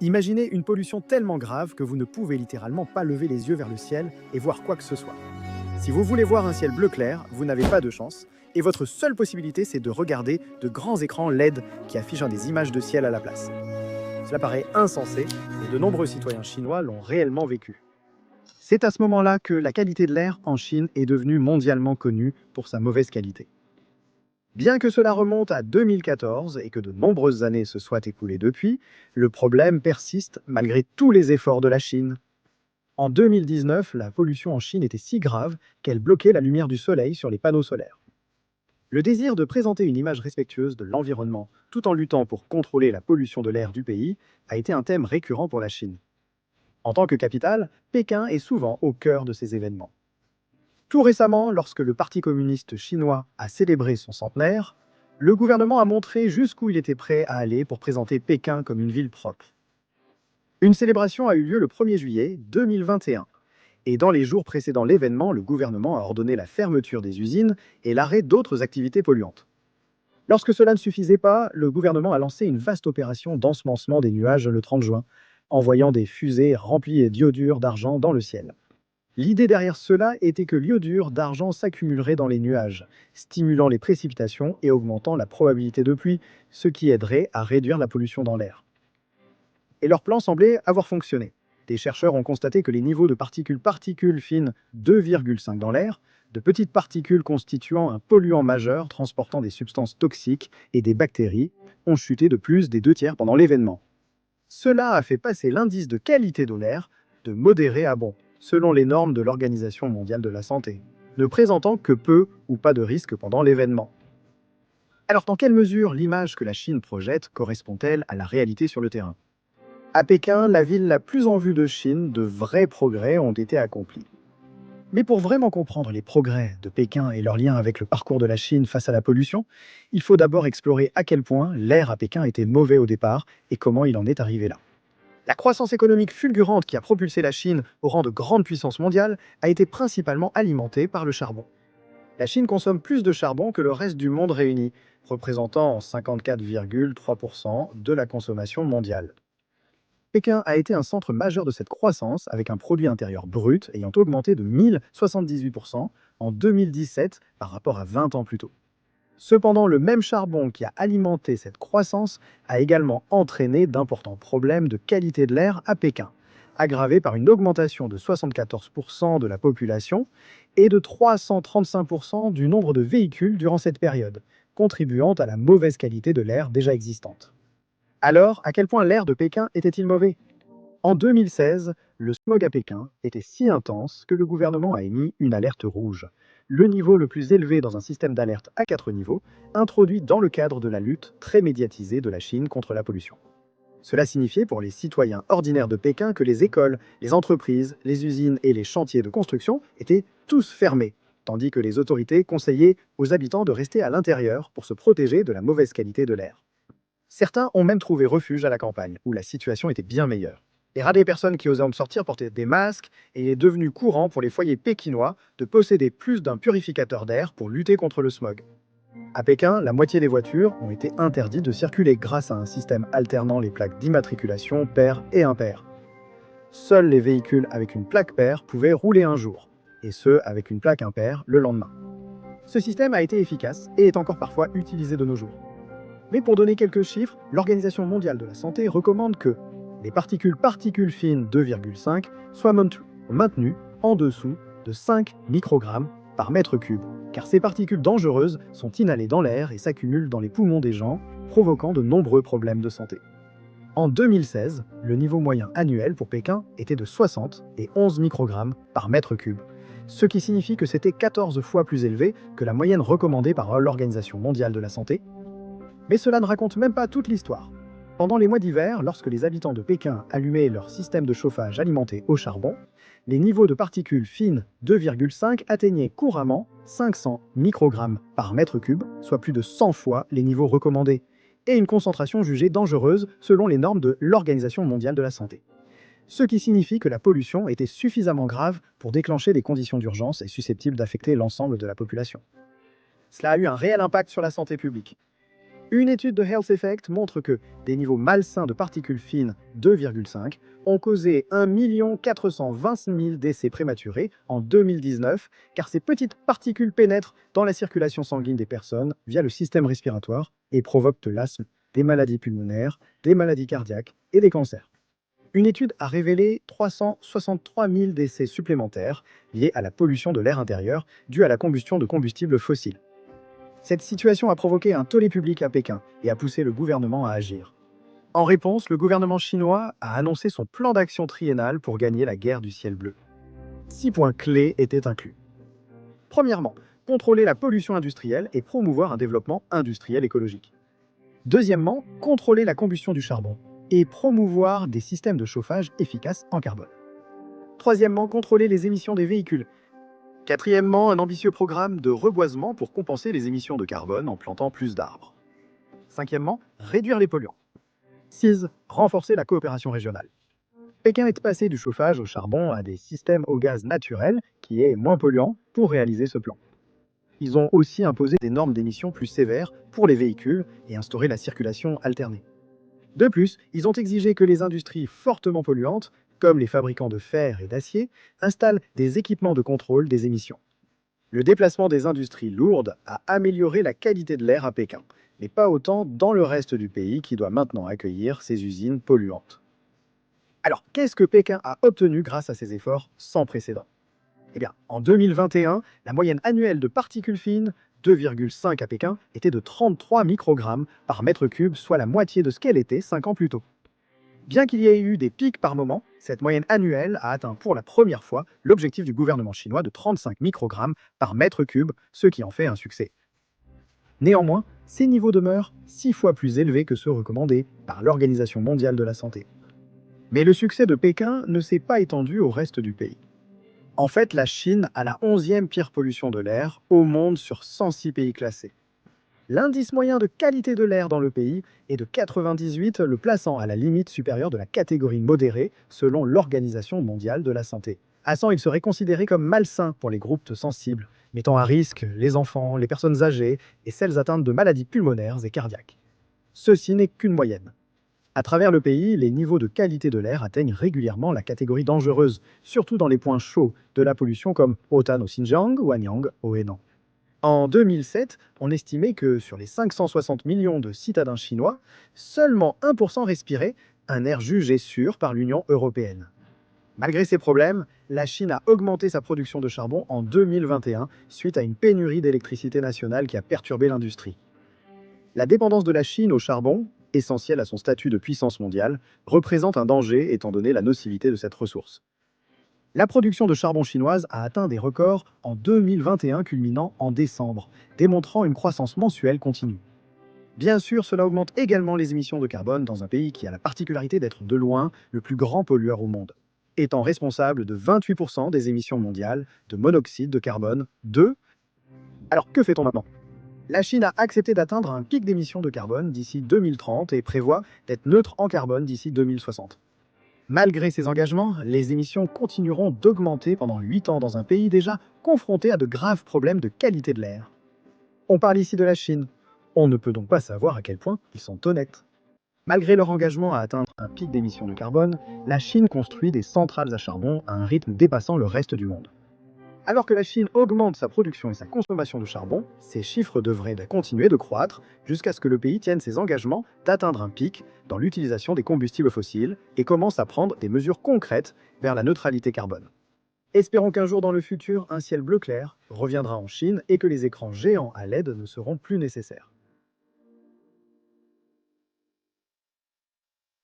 Imaginez une pollution tellement grave que vous ne pouvez littéralement pas lever les yeux vers le ciel et voir quoi que ce soit. Si vous voulez voir un ciel bleu clair, vous n'avez pas de chance, et votre seule possibilité c'est de regarder de grands écrans LED qui affichent des images de ciel à la place. Cela paraît insensé, et de nombreux citoyens chinois l'ont réellement vécu. C'est à ce moment-là que la qualité de l'air en Chine est devenue mondialement connue pour sa mauvaise qualité. Bien que cela remonte à 2014 et que de nombreuses années se soient écoulées depuis, le problème persiste malgré tous les efforts de la Chine. En 2019, la pollution en Chine était si grave qu'elle bloquait la lumière du soleil sur les panneaux solaires. Le désir de présenter une image respectueuse de l'environnement tout en luttant pour contrôler la pollution de l'air du pays a été un thème récurrent pour la Chine. En tant que capitale, Pékin est souvent au cœur de ces événements. Tout récemment, lorsque le Parti communiste chinois a célébré son centenaire, le gouvernement a montré jusqu'où il était prêt à aller pour présenter Pékin comme une ville propre. Une célébration a eu lieu le 1er juillet 2021, et dans les jours précédant l'événement, le gouvernement a ordonné la fermeture des usines et l'arrêt d'autres activités polluantes. Lorsque cela ne suffisait pas, le gouvernement a lancé une vaste opération d'ensemencement des nuages le 30 juin, envoyant des fusées remplies d'iodure d'argent dans le ciel. L'idée derrière cela était que l'iodure d'argent s'accumulerait dans les nuages, stimulant les précipitations et augmentant la probabilité de pluie, ce qui aiderait à réduire la pollution dans l'air. Et leur plan semblait avoir fonctionné. Des chercheurs ont constaté que les niveaux de particules fines 2,5 dans l'air, de petites particules constituant un polluant majeur transportant des substances toxiques et des bactéries, ont chuté de plus des 2 tiers pendant l'événement. Cela a fait passer l'indice de qualité de l'air de modéré à bon, selon les normes de l'Organisation mondiale de la santé, ne présentant que peu ou pas de risques pendant l'événement. Alors dans quelle mesure l'image que la Chine projette correspond-elle à la réalité sur le terrain? À Pékin, la ville la plus en vue de Chine, de vrais progrès ont été accomplis. Mais pour vraiment comprendre les progrès de Pékin et leur lien avec le parcours de la Chine face à la pollution, il faut d'abord explorer à quel point l'air à Pékin était mauvais au départ et comment il en est arrivé là. La croissance économique fulgurante qui a propulsé la Chine au rang de grande puissance mondiale a été principalement alimentée par le charbon. La Chine consomme plus de charbon que le reste du monde réuni, représentant 54,3% de la consommation mondiale. Pékin a été un centre majeur de cette croissance avec un produit intérieur brut ayant augmenté de 1078% en 2017 par rapport à 20 ans plus tôt. Cependant, le même charbon qui a alimenté cette croissance a également entraîné d'importants problèmes de qualité de l'air à Pékin, aggravés par une augmentation de 74% de la population et de 335% du nombre de véhicules durant cette période, contribuant à la mauvaise qualité de l'air déjà existante. Alors, à quel point l'air de Pékin était-il mauvais? En 2016, le smog à Pékin était si intense que le gouvernement a émis une alerte rouge, le niveau le plus élevé dans un système d'alerte à 4 niveaux, introduit dans le cadre de la lutte très médiatisée de la Chine contre la pollution. Cela signifiait pour les citoyens ordinaires de Pékin que les écoles, les entreprises, les usines et les chantiers de construction étaient tous fermés, tandis que les autorités conseillaient aux habitants de rester à l'intérieur pour se protéger de la mauvaise qualité de l'air. Certains ont même trouvé refuge à la campagne, où la situation était bien meilleure. Les rares des personnes qui osaient en sortir portaient des masques et il est devenu courant pour les foyers pékinois de posséder plus d'un purificateur d'air pour lutter contre le smog. À Pékin, la moitié des voitures ont été interdites de circuler grâce à un système alternant les plaques d'immatriculation paires et impaires. Seuls les véhicules avec une plaque paire pouvaient rouler un jour, et ceux avec une plaque impaire le lendemain. Ce système a été efficace et est encore parfois utilisé de nos jours. Mais pour donner quelques chiffres, l'Organisation mondiale de la santé recommande que les particules fines 2,5 soient maintenues en dessous de 5 microgrammes par mètre cube, car ces particules dangereuses sont inhalées dans l'air et s'accumulent dans les poumons des gens, provoquant de nombreux problèmes de santé. En 2016, le niveau moyen annuel pour Pékin était de 60 et 11 microgrammes par mètre cube, ce qui signifie que c'était 14 fois plus élevé que la moyenne recommandée par l'Organisation mondiale de la santé. Mais cela ne raconte même pas toute l'histoire. Pendant les mois d'hiver, lorsque les habitants de Pékin allumaient leur système de chauffage alimenté au charbon, les niveaux de particules fines 2,5 atteignaient couramment 500 microgrammes par mètre cube, soit plus de 100 fois les niveaux recommandés, et une concentration jugée dangereuse selon les normes de l'Organisation mondiale de la santé. Ce qui signifie que la pollution était suffisamment grave pour déclencher des conditions d'urgence et susceptibles d'affecter l'ensemble de la population. Cela a eu un réel impact sur la santé publique. Une étude de Health Effect montre que des niveaux malsains de particules fines 2,5 ont causé 1 426 000 décès prématurés en 2019, car ces petites particules pénètrent dans la circulation sanguine des personnes via le système respiratoire et provoquent de l'asthme, des maladies pulmonaires, des maladies cardiaques et des cancers. Une étude a révélé 363 000 décès supplémentaires liés à la pollution de l'air intérieur due à la combustion de combustibles fossiles. Cette situation a provoqué un tollé public à Pékin et a poussé le gouvernement à agir. En réponse, le gouvernement chinois a annoncé son plan d'action triennal pour gagner la guerre du ciel bleu. 6 points clés étaient inclus. Premièrement, contrôler la pollution industrielle et promouvoir un développement industriel écologique. Deuxièmement, contrôler la combustion du charbon et promouvoir des systèmes de chauffage efficaces en carbone. Troisièmement, contrôler les émissions des véhicules. Quatrièmement, un ambitieux programme de reboisement pour compenser les émissions de carbone en plantant plus d'arbres. Cinquièmement, réduire les polluants. 6. Renforcer la coopération régionale. Pékin est passé du chauffage au charbon à des systèmes au gaz naturel, qui est moins polluant, pour réaliser ce plan. Ils ont aussi imposé des normes d'émissions plus sévères pour les véhicules et instauré la circulation alternée. De plus, ils ont exigé que les industries fortement polluantes, comme les fabricants de fer et d'acier, installent des équipements de contrôle des émissions. Le déplacement des industries lourdes a amélioré la qualité de l'air à Pékin, mais pas autant dans le reste du pays qui doit maintenant accueillir ces usines polluantes. Alors, qu'est-ce que Pékin a obtenu grâce à ces efforts sans précédent? Eh bien, en 2021, la moyenne annuelle de particules fines, 2,5 à Pékin, était de 33 microgrammes par mètre cube, soit la moitié de ce qu'elle était 5 ans plus tôt. Bien qu'il y ait eu des pics par moment, cette moyenne annuelle a atteint pour la première fois l'objectif du gouvernement chinois de 35 microgrammes par mètre cube, ce qui en fait un succès. Néanmoins, ces niveaux demeurent 6 fois plus élevés que ceux recommandés par l'Organisation mondiale de la santé. Mais le succès de Pékin ne s'est pas étendu au reste du pays. En fait, la Chine a la 11e pire pollution de l'air au monde sur 106 pays classés. L'indice moyen de qualité de l'air dans le pays est de 98, le plaçant à la limite supérieure de la catégorie modérée selon l'Organisation mondiale de la santé. À 100, il serait considéré comme malsain pour les groupes sensibles, mettant à risque les enfants, les personnes âgées et celles atteintes de maladies pulmonaires et cardiaques. Ceci n'est qu'une moyenne. À travers le pays, les niveaux de qualité de l'air atteignent régulièrement la catégorie dangereuse, surtout dans les points chauds de la pollution comme Hotan au Xinjiang ou Anyang au Henan. En 2007, on estimait que sur les 560 millions de citadins chinois, seulement 1% respiraient un air jugé sûr par l'Union européenne. Malgré ces problèmes, la Chine a augmenté sa production de charbon en 2021 suite à une pénurie d'électricité nationale qui a perturbé l'industrie. La dépendance de la Chine au charbon, essentielle à son statut de puissance mondiale, représente un danger étant donné la nocivité de cette ressource. La production de charbon chinoise a atteint des records en 2021 culminant en décembre, démontrant une croissance mensuelle continue. Bien sûr, cela augmente également les émissions de carbone dans un pays qui a la particularité d'être de loin le plus grand pollueur au monde, étant responsable de 28% des émissions mondiales de monoxyde de carbone 2. Alors que fait-on maintenant? La Chine a accepté d'atteindre un pic d'émissions de carbone d'ici 2030 et prévoit d'être neutre en carbone d'ici 2060. Malgré ces engagements, les émissions continueront d'augmenter pendant 8 ans dans un pays déjà confronté à de graves problèmes de qualité de l'air. On parle ici de la Chine. On ne peut donc pas savoir à quel point ils sont honnêtes. Malgré leur engagement à atteindre un pic d'émissions de carbone, la Chine construit des centrales à charbon à un rythme dépassant le reste du monde. Alors que la Chine augmente sa production et sa consommation de charbon, ces chiffres devraient continuer de croître jusqu'à ce que le pays tienne ses engagements d'atteindre un pic dans l'utilisation des combustibles fossiles et commence à prendre des mesures concrètes vers la neutralité carbone. Espérons qu'un jour dans le futur, un ciel bleu clair reviendra en Chine et que les écrans géants à LED ne seront plus nécessaires.